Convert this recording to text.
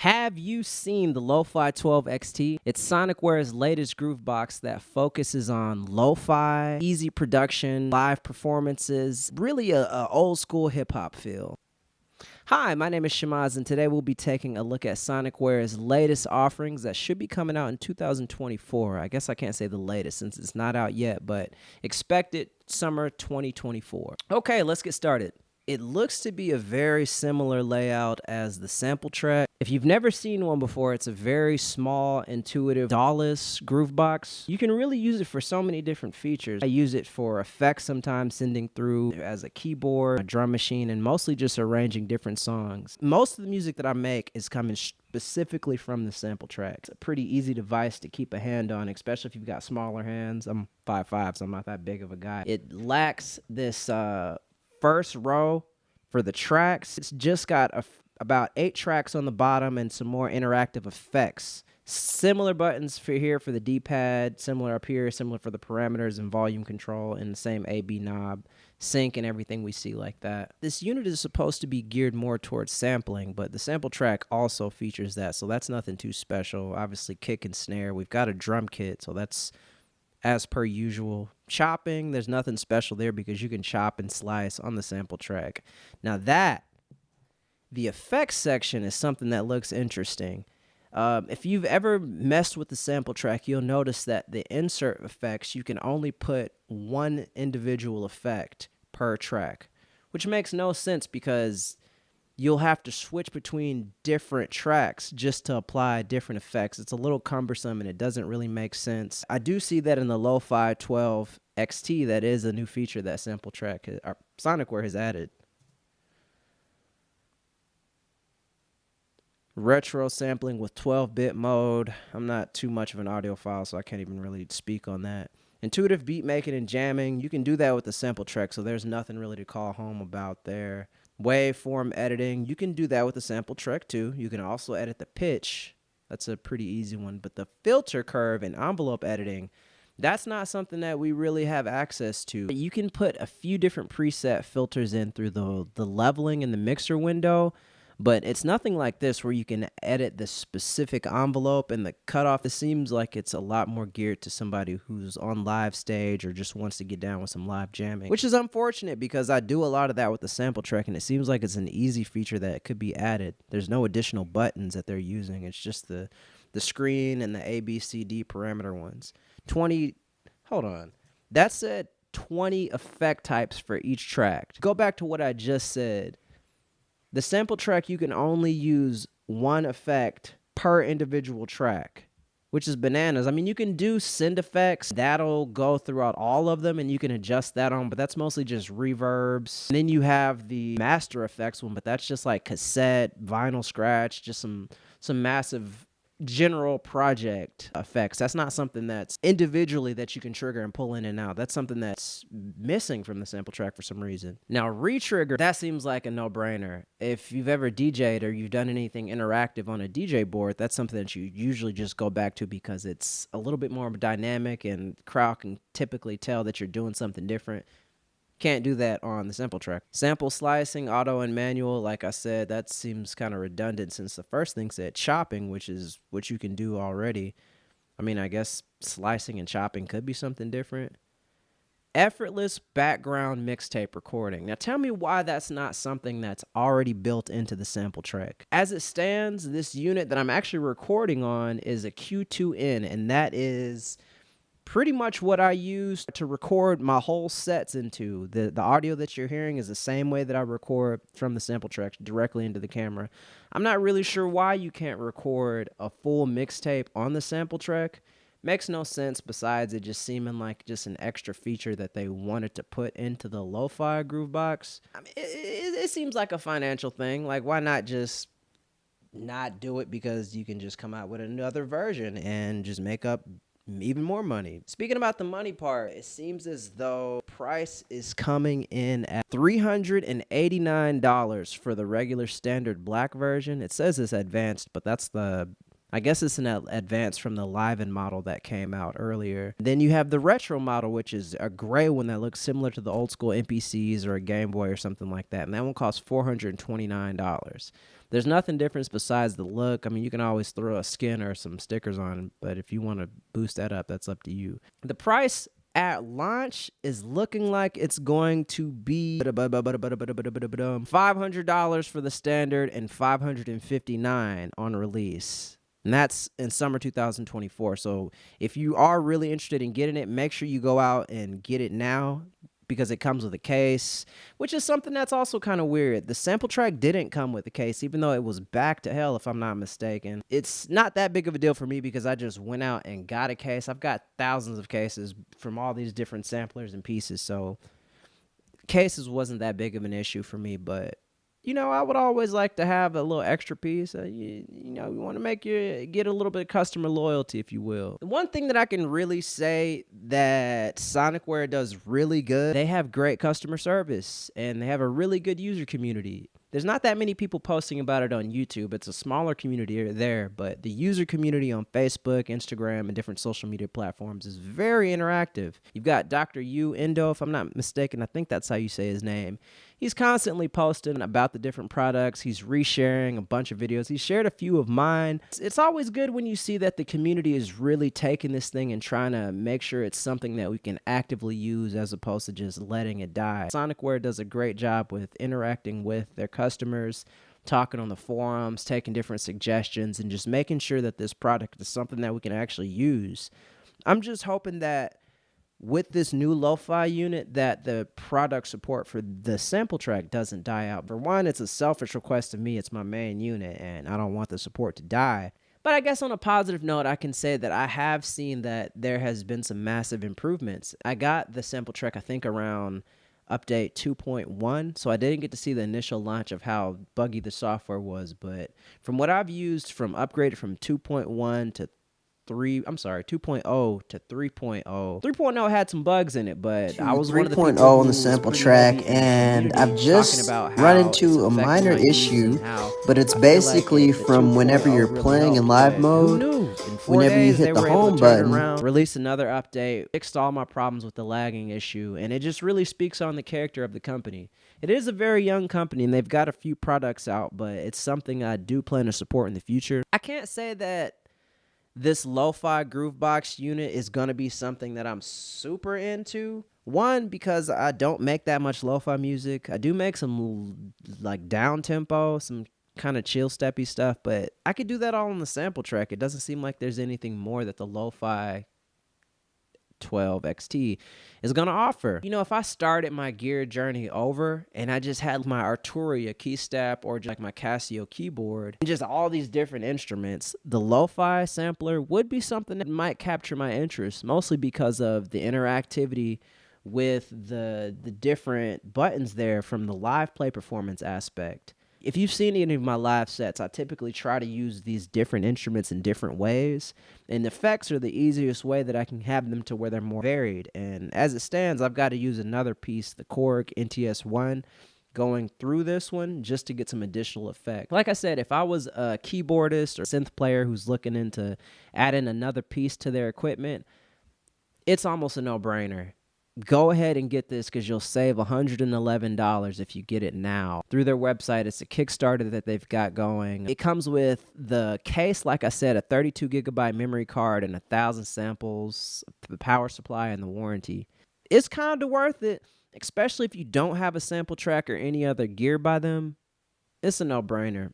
Have you seen the Lofi 12 XT? It's sonicware's latest groove box that focuses on lo-fi, easy production, live performances, really a old school hip hop feel. Hi, my name is Shamaz, and today we'll be taking a look at sonicware's latest offerings that should be coming out in 2024. I guess I can't say the latest since it's not out yet, but expect it summer 2024. Okay, let's get started. It looks to be a very similar layout as the SmplTrek. If you've never seen one before, it's a very small, intuitive, DAW-less groove box. You can really use it for so many different features. I use it for effects sometimes, sending through as a keyboard, a drum machine, and mostly just arranging different songs. Most of the music that I make is coming specifically from the SmplTrek. It's a pretty easy device to keep a hand on, especially if you've got smaller hands. I'm 5'5", so I'm not that big of a guy. It lacks this first row for the tracks. It's just got about 8 tracks on the bottom and some more interactive effects. Similar buttons for here for the D-pad, similar up here, similar for the parameters and volume control, and the same A/B knob, sync, and everything we see like that. This unit is supposed to be geared more towards sampling, but the SmplTrek also features that, so that's nothing too special. Obviously, kick and snare. We've got a drum kit, so that's as per usual. Chopping, there's nothing special there because you can chop and slice on the SmplTrek. Now the effects section is something that looks interesting. If you've ever messed with the SmplTrek, you'll notice that the insert effects, you can only put one individual effect per track, which makes no sense because you'll have to switch between different tracks just to apply different effects. It's a little cumbersome and it doesn't really make sense. I do see that in the Lofi 12 XT, that is a new feature that SmplTrek or sonicware has added. Retro sampling with 12-bit mode. I'm not too much of an audiophile, so I can't even really speak on that. Intuitive beat making and jamming. You can do that with the SmplTrek, so there's nothing really to call home about there. Waveform editing, you can do that with the SmplTrek too. You can also edit the pitch. That's a pretty easy one. But the filter curve and envelope editing, that's not something that we really have access to. You can put a few different preset filters in through the leveling in the mixer window, but it's nothing like this where you can edit the specific envelope and the cutoff. It seems like it's a lot more geared to somebody who's on live stage or just wants to get down with some live jamming, which is unfortunate because I do a lot of that with the SmplTrek, and it seems like it's an easy feature that could be added. There's no additional buttons that they're using. It's just the screen and the A, B, C, D parameter ones. That said 20 effect types for each track. Go back to what I just said. The SmplTrek, you can only use one effect per individual track, which is bananas. I mean, you can do send effects. That'll go throughout all of them, and you can adjust that on, but that's mostly just reverbs. And then you have the master effects one, but that's just like cassette, vinyl scratch, just some massive general project effects. That's not something that's individually that you can trigger and pull in and out. That's something that's missing from the SmplTrek for some reason. Now, retrigger, that seems like a no-brainer. If you've ever DJ'd or you've done anything interactive on a DJ board, that's something that you usually just go back to because it's a little bit more dynamic and the crowd can typically tell that you're doing something different. Can't do that on the SmplTrek. Sample slicing, auto and manual, like I said, that seems kind of redundant since the first thing said chopping, which is what you can do already. I mean, I guess slicing and chopping could be something different. Effortless background mixtape recording. Now tell me why that's not something that's already built into the SmplTrek. As it stands, this unit that I'm actually recording on is a Q2N, and that is pretty much what I use to record my whole sets into. The audio that you're hearing is the same way that I record from the SmplTrek directly into the camera. I'm not really sure why you can't record a full mixtape on the SmplTrek. Makes no sense besides it just seeming like just an extra feature that they wanted to put into the Lofi groove box. I mean, it seems like a financial thing. Like, why not just not do it because you can just come out with another version and just make up even more money. Speaking about the money part, it seems as though price is coming in at $389 for the regular standard black version. It says it's advanced, but that's I guess it's an advance from the Liven model that came out earlier. Then you have the retro model, which is a gray one that looks similar to the old school MPCs or a Game Boy or something like that. And that one costs $429. There's nothing different besides the look. I mean, you can always throw a skin or some stickers on, but if you want to boost that up, that's up to you. The price at launch is looking like it's going to be $500 for the standard and $559 on release. And that's in summer 2024. So if you are really interested in getting it, make sure you go out and get it now, because it comes with a case, which is something that's also kind of weird. The SmplTrek didn't come with a case, even though it was back to hell, if I'm not mistaken. It's not that big of a deal for me because I just went out and got a case. I've got thousands of cases from all these different samplers and pieces, so cases wasn't that big of an issue for me. But I would always like to have a little extra piece. You want to get a little bit of customer loyalty, if you will. The one thing that I can really say that sonicware does really good, they have great customer service and they have a really good user community. There's not that many people posting about it on YouTube. It's a smaller community there, but the user community on Facebook, Instagram, and different social media platforms is very interactive. You've got Dr. Yu Endo, if I'm not mistaken. I think that's how you say his name. He's constantly posting about the different products. He's resharing a bunch of videos. He shared a few of mine. It's always good when you see that the community is really taking this thing and trying to make sure it's something that we can actively use as opposed to just letting it die. Sonicware does a great job with interacting with their customers, talking on the forums, taking different suggestions, and just making sure that this product is something that we can actually use. I'm just hoping that with this new Lo-Fi unit that the product support for the SmplTrek doesn't die out. For one, it's a selfish request of me. It's my main unit, and I don't want the support to die. But I guess on a positive note, I can say that I have seen that there has been some massive improvements. I got the SmplTrek, I think, around update 2.1, so I didn't get to see the initial launch of how buggy the software was. But from what I've used, from upgraded from 2.1 to 2.0 to 3.0. 3.0 had some bugs in it, but I was one of the people 3.0 who on the was pretty SmplTrek, heavy in the and community I've just talking about run how it's into a affecting minor my use issue, and how but it's I feel like basically the from whenever 2.0 you're really playing in helped. live But mode, who knew? In 4 whenever you days, they hit the were able home to turn it button, around, release another update, fixed all my problems with the lagging issue, and it just really speaks on the character of the company. It is a very young company, and they've got a few products out, but it's something I do plan to support in the future. I can't say that this lo-fi groovebox unit is going to be something that I'm super into. One, because I don't make that much lo-fi music. I do make some like down tempo, some kind of chill steppy stuff, but I could do that all on the SmplTrek. It doesn't seem like there's anything more that the lo-fi 12 XT is going to offer. If I started my gear journey over and I just had my Arturia key step or just like my Casio keyboard and just all these different instruments, the lo-fi sampler would be something that might capture my interest, mostly because of the interactivity with the different buttons there from the live play performance aspect. If you've seen any of my live sets, I typically try to use these different instruments in different ways, and effects are the easiest way that I can have them to where they're more varied. And as it stands, I've got to use another piece, the Korg NTS1, going through this one just to get some additional effect. Like I said, if I was a keyboardist or synth player who's looking into adding another piece to their equipment, it's almost a no-brainer. Go ahead and get this because you'll save $111 if you get it now. Through their website, it's a Kickstarter that they've got going. It comes with the case, like I said, a 32 gigabyte memory card and 1,000 samples, the power supply, and the warranty. It's kind of worth it, especially if you don't have a SmplTrek or any other gear by them. It's a no-brainer.